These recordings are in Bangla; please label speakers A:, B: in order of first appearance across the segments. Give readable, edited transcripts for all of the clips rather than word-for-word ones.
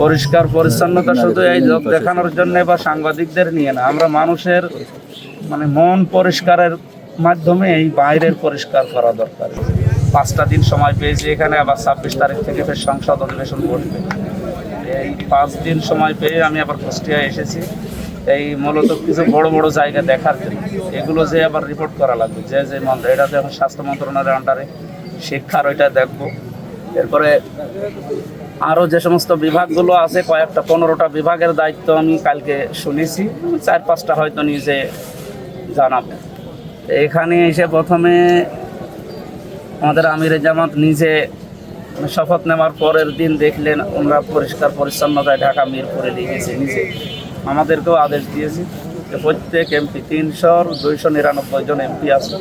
A: পরিষ্কার পরিচ্ছন্নতা শুধু এই লোক দেখানোর জন্য বা সাংবাদিকদের নিয়ে না, আমরা মানুষের মন পরিষ্কারের মাধ্যমে এই বাইরের পরিষ্কার করা দরকার। 5টা দিন সময় পেয়েছি, এখানে আবার 26 তারিখ থেকে ফের সংসদ অধিবেশন বসবে। এই 5 দিন সময় পেয়ে আমি আবার কুষ্টিয়ায় এসেছি এই মূলত কিছু বড় বড় জায়গা দেখার জন্য। এগুলো যে আবার রিপোর্ট করা লাগবে, যে এটা এখন স্বাস্থ্য মন্ত্রণালয়ের আন্ডারে, শিক্ষার ওইটা দেখবো। এরপরে আরও যে সমস্ত বিভাগগুলো আছে, কয়েকটা 15টা বিভাগের দায়িত্ব আমি কালকে শুনেছি, 4-5টা হয়তো নিজে জানাবে। এখানে এসে প্রথমে আমাদের আমিরে জামাত নিজে শপথ নেওয়ার পরের দিন দেখলেন আমরা পরিষ্কার পরিচ্ছন্নতায় ঢাকা মিরপুরে লিখেছি, নিজে আমাদেরকেও আদেশ দিয়েছি যে প্রত্যেক এমপি 299 জন এমপি আছে,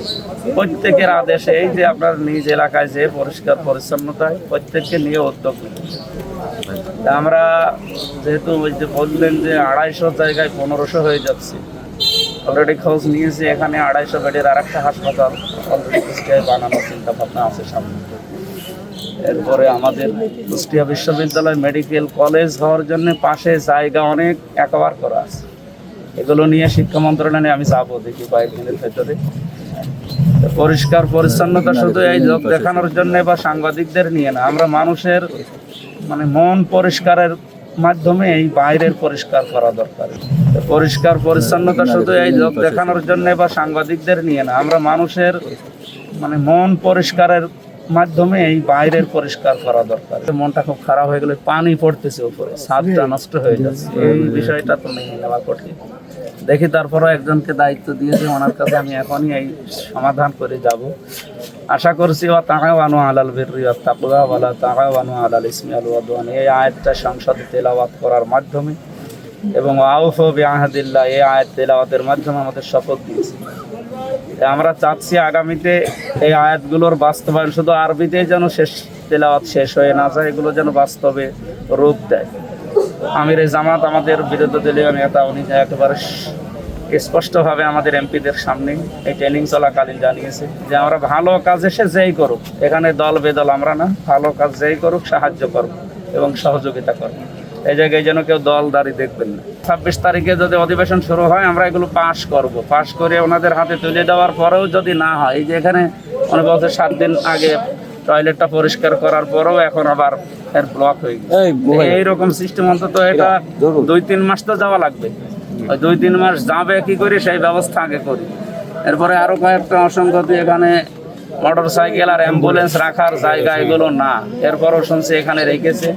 A: প্রত্যেকের আদেশে এই যে আপনার নিজ এলাকায় যে পরিষ্কার পরিচ্ছন্নতায় প্রত্যেককে নিয়ে উদ্যোগ নেব। আমরা যেহেতু ওই যে বললেন যে 250 জায়গায় 1500 হয়ে যাচ্ছে, অলরেডি খোঁজ নিয়েছি, এখানে 250 বেডের আর একটা হাসপাতাল অলরেডি কুষ্টিয়ায় বানানোর চিন্তা ভাবনা আছে সামনে। এরপরে আমাদের কুষ্টিয়া বিশ্ববিদ্যালয় মেডিকেল কলেজ হওয়ার জন্য পাশে জায়গা অনেক অ্যাকোয়ার করা আছে, এগুলো নিয়ে শিক্ষা মন্ত্রণালয়ে আমি যাবো, দেখি কয়েকদিনের ভেতরে। পরিষ্কার পরিচ্ছন্নতা শুধু এই লোক দেখানোর জন্য বা সাংবাদিকদের নিয়ে না, আমরা মানুষের মন পরিষ্কারের মাধ্যমে এই বাইরের পরিষ্কার করা দরকার। পরিষ্কার পরিচ্ছন্নতা শুধু এই লোক দেখানোর জন্য বা সাংবাদিকদের নিয়ে না, আমরা মানুষের মন পরিষ্কারের মাধ্যমে এই বাইরের পরিষ্কার করা দরকার। মনটা খুব খারাপ হয়ে গেলে পানি পড়তেছে উপরে, ছাদটা নষ্ট হয়ে যাচ্ছে, এই বিষয়টা তো মেনে নেওয়া কঠিন। দেখি তারপরও একজনকে দায়িত্ব দিয়েছে, ওনার কাছে আমি এখনই এই সমাধান করে যাব। আশা করছি ওয়া তাআওয়ানু আলাল বিররি ওয়াত তাকওয়া ওয়া লা তাআওয়ানু আলাল ইসমি ওয়াল উদওয়ান, এই আয়াতটা সংসদে তেলাওয়াত করার মাধ্যমে এবং আউফু বিআহদিল্লাহ, এই আয়াত তেলাওয়াতের মাধ্যমে আমাদের শপথ দিয়েছি। আমরা চাচ্ছি আগামীতে এই আয়াতগুলোর বাস্তবায়ন শুধু আরবিতে যেন তেলাওয়াত শেষ হয়ে না যায়, এগুলো যেন বাস্তবে রূপ দেয়। আমিরে জামাত আমাদের বিরোধী দলীয় নেতা, উনি একেবারে স্পষ্টভাবে আমাদের এমপিদের সামনে এই ট্রেনিং চলাকালীন জানিয়েছে যে আমরা ভালো কাজ এসে যেই করুক, এখানে দল বেদল আমরা না, ভালো কাজ যেই করুক সাহায্য করব এবং সহযোগিতা করব। এই জায়গায় যেন কেউ দলদারি দেখবেন না। 26 তারিখে যদি অধিবেশন শুরু হয় আমরা এগুলো পাস করব, পাস করে ওনাদের হাতে তুলে দেওয়ার পরেও যদি না হয়, এই যে এখানে অনেক বছর 7 দিন আগে টয়লেটটা পরিষ্কার করার পরেও এখন আবার এর ব্লক হয়ে গেছে, এইরকম সিস্টেম অন্তত এটা 2-3 মাস তো যাওয়া লাগবে। ওই 2-3 মাস যাবে কি করে সেই ব্যবস্থা আগে করি। এরপরে আরো কয়েকটা অসংগতি, এখানে মোটর সাইকেল আর অ্যাম্বুলেন্স রাখার জায়গা এগুলো না, এরপরও শুনছি এখানে রেখেছে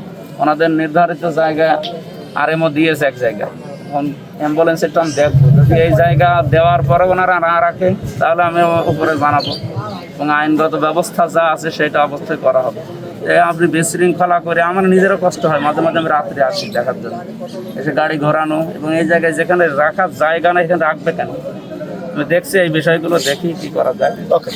A: ওনাদের নির্ধারিত জায়গা, আরএমও দিয়েছে এক জায়গা। এখন অ্যাম্বুলেন্সের টান দেখবো, যদি এই জায়গা দেওয়ার পরে ওনারা না রাখে তাহলে আমি উপরে জানাবো এবং আইনগত ব্যবস্থা যা আছে সেটা অবশ্যই করা হবে। আপনি বিশৃঙ্খলা করে আমার নিজেরও কষ্ট হয়, মাঝে মাঝে আমি রাত্রে আসি দেখার জন্য, এসে গাড়ি ঘোরানো এবং এই জায়গায় যেখানে রাখার জায়গা না এখানে রাখবে কেন, আমি দেখছি এই বিষয়গুলো, দেখি কি করা যায়। ওকে।